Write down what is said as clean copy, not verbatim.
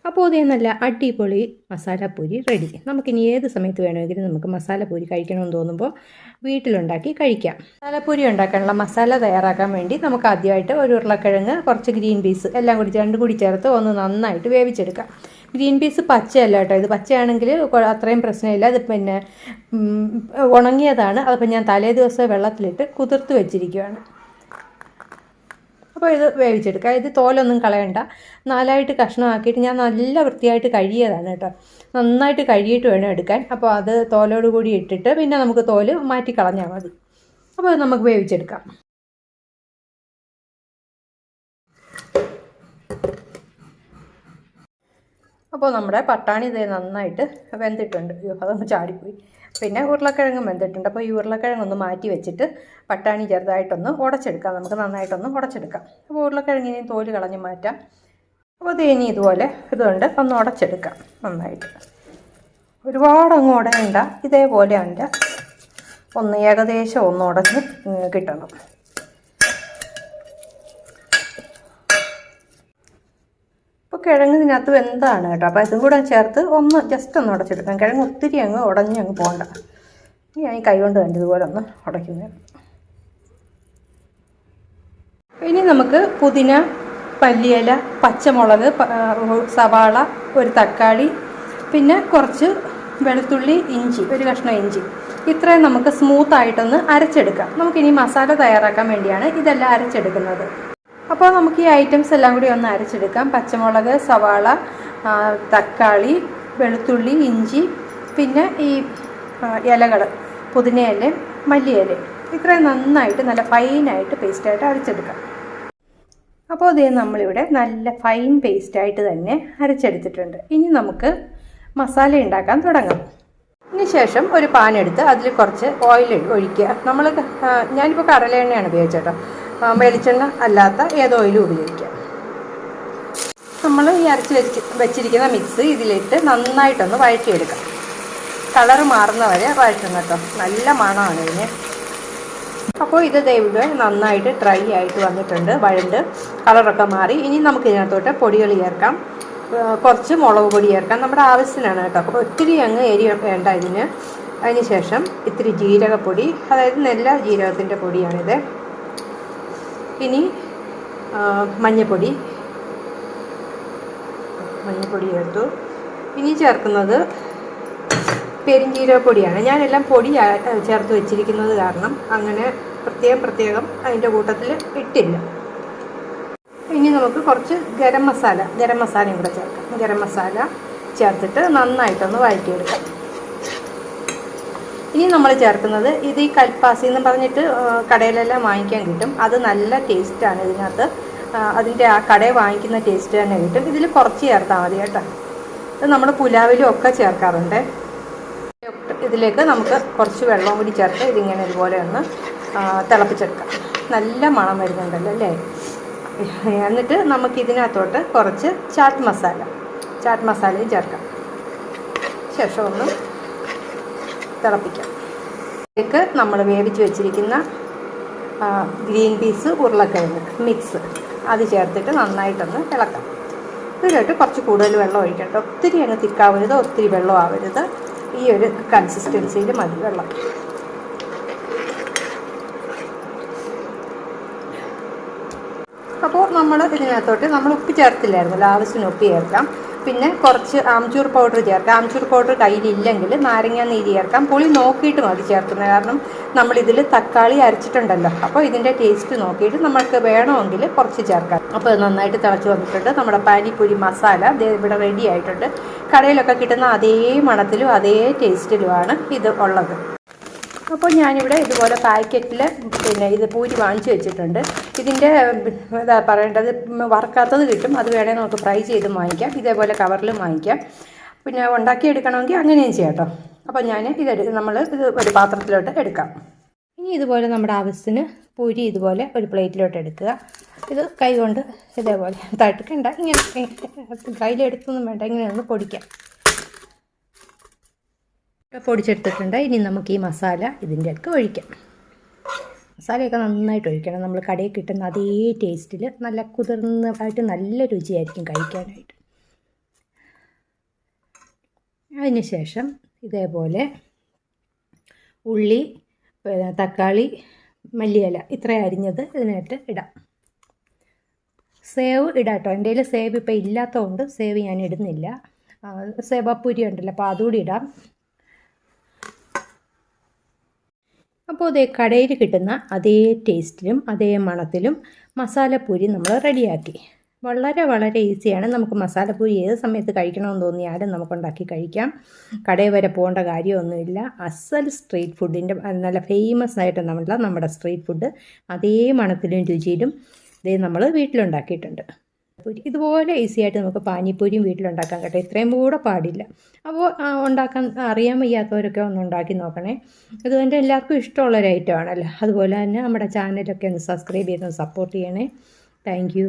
അപ്പോൾ അതേ നല്ല അടിപൊളി മസാലപ്പൂരി റെഡി. നമുക്കിനി ഏത് സമയത്ത് വേണമെങ്കിലും നമുക്ക് മസാലപ്പൂരി കഴിക്കണമെന്ന് തോന്നുമ്പോൾ വീട്ടിലുണ്ടാക്കി കഴിക്കാം. മസാലപ്പൂരി ഉണ്ടാക്കാനുള്ള മസാല തയ്യാറാക്കാൻ വേണ്ടി നമുക്ക് ആദ്യമായിട്ട് ഒരു ഉരുളക്കിഴങ്ങ്, കുറച്ച് ഗ്രീൻ പീസ് എല്ലാം കൂടി രണ്ടും കൂടി ചേർത്ത് ഒന്ന് നന്നായിട്ട് വേവിച്ചെടുക്കാം. ഗ്രീൻ പീസ് പച്ചയല്ല കേട്ടോ, ഇത് പച്ചയാണെങ്കിൽ അത്രയും പ്രശ്നമില്ല. ഇത് പിന്നെ ഉണങ്ങിയതാണ്. അതിപ്പോൾ ഞാൻ തലേ ദിവസം വെള്ളത്തിലിട്ട് കുതിർത്ത് വെച്ചിരിക്കുകയാണ്. അപ്പോൾ ഇത് വേവിച്ചെടുക്കുക. ഇത് തോലൊന്നും കളയണ്ട, നാലായിട്ട് കഷ്ണമാക്കിയിട്ട് ഞാൻ നല്ല വൃത്തിയായിട്ട് കഴുകിയതാണ് കേട്ടോ. നന്നായിട്ട് കഴുകിയിട്ട് വേണം എടുക്കാൻ. അപ്പോൾ അത് തോലോട് കൂടി ഇട്ടിട്ട് പിന്നെ നമുക്ക് തോല് മാറ്റി കളഞ്ഞാൽ മതി. അപ്പോൾ അത് നമുക്ക് വേവിച്ചെടുക്കാം. അപ്പോൾ നമ്മുടെ പട്ടാണി ഇത് നന്നായിട്ട് വെന്തിട്ടുണ്ട്. അതൊന്ന് ചാടിപ്പോയി. പിന്നെ ഉരുളക്കിഴങ്ങും വെന്തിട്ടുണ്ട്. അപ്പോൾ ഈ ഉരുളക്കിഴങ്ങൊന്ന് മാറ്റി വെച്ചിട്ട് പട്ടാണി ചെറുതായിട്ടൊന്ന് ഉടച്ചെടുക്കാം. നമുക്ക് നന്നായിട്ടൊന്ന് ഉടച്ചെടുക്കാം. അപ്പോൾ ഉരുളക്കിഴങ്ങിനെയും തോല് കളഞ്ഞ് മാറ്റാം. അപ്പോൾ തേനി ഇതുപോലെ ഇതുകൊണ്ട് ഒന്ന് ഉടച്ചെടുക്കാം നന്നായിട്ട്. ഒരുപാട് അങ്ങ് ഉടയണ്ട, ഇതേപോലെ ഉണ്ട് ഒന്ന് ഏകദേശം ഒന്ന് ഉടഞ്ഞ് കിട്ടണം. അപ്പോൾ കിഴങ്ങ് ഇതിനകത്ത് വെന്താണ് കേട്ടോ. അപ്പോൾ ഇതും കൂടെ ചേർത്ത് ഒന്ന് ജസ്റ്റ് ഒന്ന് ഉടച്ചെടുക്കാം. കിഴങ്ങ് ഒത്തിരി അങ്ങ് ഉടഞ്ഞ് അങ്ങ് പോകണ്ട. ഞാൻ ഈ കൈ കൊണ്ട് തന്നെ ഇതുപോലെ ഒന്ന് ഉടയ്ക്കുന്നത്. ഇനി നമുക്ക് പുതിന, മല്ലിയില, പച്ചമുളക്, സവാള, ഒരു തക്കാളി, പിന്നെ കുറച്ച് വെളുത്തുള്ളി, ഇഞ്ചി, ഒരു കഷ്ണം ഇഞ്ചി, ഇത്രയും നമുക്ക് സ്മൂത്തായിട്ടൊന്ന് അരച്ചെടുക്കാം. നമുക്കിനി മസാല തയ്യാറാക്കാൻ വേണ്ടിയാണ് ഇതെല്ലാം അരച്ചെടുക്കുന്നത്. അപ്പോൾ നമുക്ക് ഈ ഐറ്റംസ് എല്ലാം കൂടി ഒന്ന് അരച്ചെടുക്കാം. പച്ചമുളക്, സവാള, തക്കാളി, വെളുത്തുള്ളി, ഇഞ്ചി, പിന്നെ ഈ ഇലകൾ, പുതിനയില, മല്ലിയില, ഇത്രയും നന്നായിട്ട് നല്ല ഫൈനായിട്ട് പേസ്റ്റായിട്ട് അരച്ചെടുക്കാം. അപ്പോൾ ഇതേ നമ്മളിവിടെ നല്ല ഫൈൻ പേസ്റ്റായിട്ട് തന്നെ അരച്ചെടുത്തിട്ടുണ്ട്. ഇനി നമുക്ക് മസാല ഉണ്ടാക്കാൻ തുടങ്ങാം. ഇതിന് ശേഷം ഒരു പാൻ എടുത്ത് അതിൽ കുറച്ച് ഓയിൽ ഒഴിക്കുക. ഞാനിപ്പോൾ കടലെണ്ണയാണ് ഉപയോഗിച്ചേട്ടോ. വെളിച്ചെണ്ണ അല്ലാത്ത ഏത് ഓയിലും ഉപയോഗിക്കാം. നമ്മൾ ഈ അരച്ച് വെച്ചിരിക്കുന്ന മിക്സ് ഇതിലിട്ട് നന്നായിട്ടൊന്ന് വഴറ്റിയെടുക്കാം. കളറ് മാറുന്ന വരെ വഴറ്റണം കേട്ടോ. നല്ല മണമാണ് ഇതിന്. അപ്പോൾ ഇത് ഇവിടെ നന്നായിട്ട് ഡ്രൈ ആയിട്ട് വന്നിട്ടുണ്ട്, വഴണ്ട് കളറൊക്കെ മാറി. ഇനി നമുക്ക് ഇതിനകത്തോട്ട് പൊടികൾ ചേർക്കാം. കുറച്ച് മുളക് പൊടി ചേർക്കാം, നമ്മുടെ ആവശ്യത്തിനാണ് കേട്ടോ. അപ്പോൾ ഒത്തിരി അങ്ങ് എരി വേണ്ട ഇതിന്. അതിന് ശേഷം ഇത്തിരി ജീരകപ്പൊടി, അതായത് നല്ല ജീരകത്തിൻ്റെ പൊടിയാണിത്. ഇനി മഞ്ഞൾപ്പൊടി ചേർത്തു. ഇനി ചേർക്കുന്നത് പെരിഞ്ജീരകപ്പൊടിയാണ്. ഞാനെല്ലാം പൊടി ചേർത്ത് വെച്ചിരിക്കുന്നത് കാരണം അങ്ങനെ പ്രത്യേകം അതിൻ്റെ കൂട്ടത്തിൽ ഇട്ടില്ല. ഇനി നമുക്ക് കുറച്ച് ഗരം മസാലയും കൂടെ ചേർക്കാം. ഗരം മസാല ചേർത്തിട്ട് നന്നായിട്ടൊന്ന് വഴറ്റിയെടുക്കാം. ഇനി നമ്മൾ ചേർക്കുന്നത് ഇത് ഈ കൽപ്പാസി എന്ന് പറഞ്ഞിട്ട് കടയിലെല്ലാം വാങ്ങിക്കാൻ കിട്ടും. അത് നല്ല ടേസ്റ്റാണ് ഇതിനകത്ത്. അതിൻ്റെ ആ കടയിൽ വാങ്ങിക്കുന്ന ടേസ്റ്റ് തന്നെ കിട്ടും. ഇതിൽ കുറച്ച് ചേർത്താൽ മതി കേട്ടോ. ഇത് നമ്മൾ പുലാവിലും ഒക്കെ ചേർക്കാറുണ്ട്. ഇതിലേക്ക് നമുക്ക് കുറച്ച് വെള്ളം കൂടി ചേർത്ത് ഇതിങ്ങനെ ഇതുപോലെ ഒന്ന് തിളപ്പിച്ചെടുക്കാം. നല്ല മണം വരുന്നുണ്ടല്ലോ അല്ലേ. എന്നിട്ട് നമുക്ക് ഇതിനകത്തോട്ട് കുറച്ച് ചാറ്റ് മസാലയും ചേർക്കാം. ശേഷം ഒന്ന് തിളപ്പിക്കാം. ഇതിലേക്ക് നമ്മൾ വേവിച്ച് വെച്ചിരിക്കുന്ന ഗ്രീൻ പീസ്, ഉരുളക്കിഴങ്ങ് മിക്സ് അത് ചേർത്തിട്ട് നന്നായിട്ടൊന്ന് ഇളക്കാം. ഇതിലോട്ട് കുറച്ച് കൂടുതൽ വെള്ളം ഒഴിക്കണ്ട. ഒത്തിരി അങ്ങ് തിക്കാവരുത്, ഒത്തിരി വെള്ളം ആവരുത്. ഈ ഒരു കൺസിസ്റ്റൻസിയിൽ മതി വെള്ളം. അപ്പോൾ നമ്മൾ ഇതിനകത്തോട്ട് നമ്മൾ ഉപ്പ് ചേർത്തില്ലായിരുന്നല്ലോ, ആവശ്യത്തിന് ഉപ്പ് ചേർക്കാം. പിന്നെ കുറച്ച് ആംചൂർ പൗഡർ ചേർക്കാം. ആംചൂർ പൗഡർ കയ്യിലില്ലെങ്കിൽ നാരങ്ങ നീര് ചേർക്കാം. പുളി നോക്കിയിട്ട് മതി ചേർക്കുന്നത്, കാരണം നമ്മളിതിൽ തക്കാളി അരച്ചിട്ടുണ്ടല്ലോ. അപ്പോൾ ഇതിൻ്റെ ടേസ്റ്റ് നോക്കിയിട്ട് നമ്മൾക്ക് വേണമെങ്കിൽ കുറച്ച് ചേർക്കാം. അപ്പോൾ നന്നായിട്ട് തിളച്ച് വന്നിട്ടുണ്ട്. നമ്മുടെ പാനിപ്പൂരി മസാല ഇവിടെ റെഡി ആയിട്ടുണ്ട്. കടയിലൊക്കെ കിട്ടുന്ന അതേ മണത്തിലും അതേ ടേസ്റ്റിലുമാണ് ഇത് ഉള്ളത്. അപ്പോൾ ഞാനിവിടെ ഇതുപോലെ പാക്കറ്റിൽ പിന്നെ ഇത് പൂരി വാങ്ങിച്ച് വെച്ചിട്ടുണ്ട്. ഇതിൻ്റെ എന്താ പറയേണ്ടത്, വറുക്കാത്തത് കിട്ടും. അത് വേണമെങ്കിൽ നമുക്ക് ഫ്രൈ ചെയ്ത് വാങ്ങിക്കാം. ഇതേപോലെ കവറിലും വാങ്ങിക്കാം. പിന്നെ ഉണ്ടാക്കിയെടുക്കണമെങ്കിൽ അങ്ങനെയും ചെയ്യാം കേട്ടോ. അപ്പോൾ നമ്മൾ ഇത് ഒരു പാത്രത്തിലോട്ട് എടുക്കാം. ഇനി ഇതുപോലെ നമ്മുടെ ആവശ്യത്തിന് പൂരി ഇതുപോലെ ഒരു പ്ലേറ്റിലോട്ട് എടുക്കുക. ഇത് കൈ കൊണ്ട് ഇതേപോലെ തട്ടിക്കണ്ട, ഇങ്ങനെ കയ്യിലെടുത്തൊന്നും വേണ്ട, ഇങ്ങനെ ഒന്ന് പൊടിക്കാം. പൊടിച്ചെടുത്തിട്ടുണ്ട്. ഇനി നമുക്ക് ഈ മസാല ഇതിൻ്റെ ഒക്കെ ഒഴിക്കാം. മസാലയൊക്കെ നന്നായിട്ട് ഒഴിക്കണം. നമ്മൾ കടയിൽ കിട്ടുന്ന അതേ ടേസ്റ്റിൽ നല്ല കുതിർന്നതായിട്ട് നല്ല രുചിയായിരിക്കും കഴിക്കാനായിട്ട്. അതിന് ശേഷം ഇതേപോലെ ഉള്ളി, തക്കാളി, മല്ലിയില ഇത്ര അരിഞ്ഞത് ഇതിനായിട്ട് ഇടാം. സേവ് ഇടാം കേട്ടോ. എൻ്റെ കയ്യിൽ സേവ് ഇപ്പോൾ ഇല്ലാത്തതുകൊണ്ട് സേവ് ഞാൻ ഇടുന്നില്ല. സേവാപ്പൂരി ഉണ്ടല്ലോ, അപ്പോൾ അതുകൂടി ഇടാം. അപ്പോൾ അതേ കടയിൽ കിട്ടുന്ന അതേ ടേസ്റ്റിലും അതേ മണത്തിലും മസാലപ്പൂരി നമ്മൾ റെഡിയാക്കി. വളരെ വളരെ ഈസിയാണ്. നമുക്ക് മസാലപ്പൂരി ഏത് സമയത്ത് കഴിക്കണമെന്ന് തോന്നിയാലും നമുക്കുണ്ടാക്കി കഴിക്കാം. കടയിൽ വരെ പോകേണ്ട കാര്യമൊന്നുമില്ല. അസൽ സ്ട്രീറ്റ് ഫുഡിൻ്റെ നല്ല ഫേമസ് ആയിട്ട് നമ്മുടെ സ്ട്രീറ്റ് ഫുഡ് അതേ മണത്തിലും രുചിയിലും ഇതേ നമ്മൾ വീട്ടിലുണ്ടാക്കിയിട്ടുണ്ട്. ഇതുപോലെ ഈസി ആയിട്ട് നമുക്ക് പാനിപ്പൂരിയും വീട്ടിലുണ്ടാക്കാൻ കേട്ടോ. ഇത്രയും കൂടെ പാടില്ല. അപ്പോൾ ഉണ്ടാക്കാൻ അറിയാൻ വയ്യാത്തവരൊക്കെ ഒന്ന് ഉണ്ടാക്കി നോക്കണേ. അതുകൊണ്ട് എല്ലാവർക്കും ഇഷ്ടമുള്ളൊരു ഐറ്റമാണല്ലോ. അതുപോലെ തന്നെ നമ്മുടെ ചാനലൊക്കെ ഒന്ന് സബ്സ്ക്രൈബ് ചെയ്ത് സപ്പോർട്ട് ചെയ്യണേ. താങ്ക്